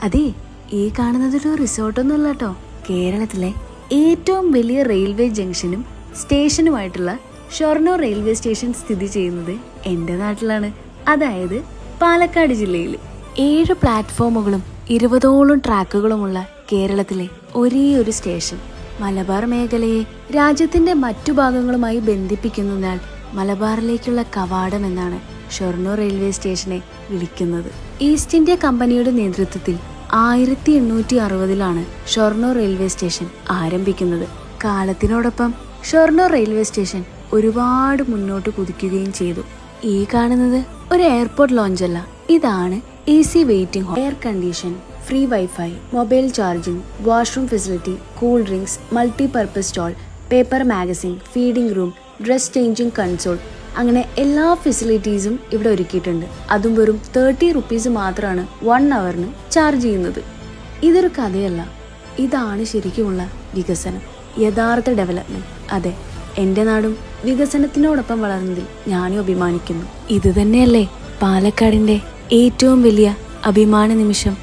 അതെ, ഈ കാണുന്നതൊരു റിസോർട്ടൊന്നുമല്ല കേട്ടോ. കേരളത്തിലെ ഏറ്റവും വലിയ റെയിൽവേ ജംഗ്ഷനും സ്റ്റേഷനുമായിട്ടുള്ള ഷൊർണൂർ റെയിൽവേ സ്റ്റേഷൻ സ്ഥിതി ചെയ്യുന്നത് എൻ്റെ നാട്ടിലാണ്. അതായത് പാലക്കാട് ജില്ലയിൽ. 7 പ്ലാറ്റ്ഫോമുകളും 20ഓളം ട്രാക്കുകളുമുള്ള കേരളത്തിലെ ഒരേ ഒരു സ്റ്റേഷൻ. മലബാർ മേഖലയെ രാജ്യത്തിന്റെ മറ്റു ഭാഗങ്ങളുമായി ബന്ധിപ്പിക്കുന്നതിനാൽ മലബാറിലേക്കുള്ള കവാടം എന്നാണ് ഷൊർണൂർ റെയിൽവേ സ്റ്റേഷനെ വിളിക്കുന്നത്. ഈസ്റ്റ് ഇന്ത്യ കമ്പനിയുടെ നേതൃത്വത്തിൽ 1860-ലാണ് ഷൊർണൂർ റെയിൽവേ സ്റ്റേഷൻ ആരംഭിക്കുന്നത്. കാലത്തിനോടൊപ്പം ഷൊർണൂർ റെയിൽവേ സ്റ്റേഷൻ ഒരുപാട് മുന്നോട്ട് കുതിക്കുകയും ചെയ്തു. ഈ കാണുന്നത് ഒരു എയർപോർട്ട് ലോഞ്ചല്ല, ഇതാണ് AC waiting hall, air condition, free wifi, mobile charging, washroom facility, cool drinks, multipurpose stall, paper magazine, feeding room, dress changing console, അങ്ങനെ എല്ലാ ഫെസിലിറ്റീസും ഇവിടെ ഒരുക്കിയിട്ടുണ്ട്. അതും വെറും 30 റുപ്പീസ് മാത്രമാണ് 1 അവറിന് ചാർജ് ചെയ്യുന്നത്. ഇതൊരു കഥയല്ല, ഇതാണ് ശരിക്കുമുള്ള വികസനം, യഥാർത്ഥ ഡെവലപ്മെന്റ്. അതെ, എൻ്റെ നാടും വികസനത്തിനോടൊപ്പം വളർന്നതിൽ ഞാനും അഭിമാനിക്കുന്നു. ഇത് തന്നെയല്ലേ പാലക്കാടിന്റെ ഏറ്റവും വലിയ അഭിമാന നിമിഷം.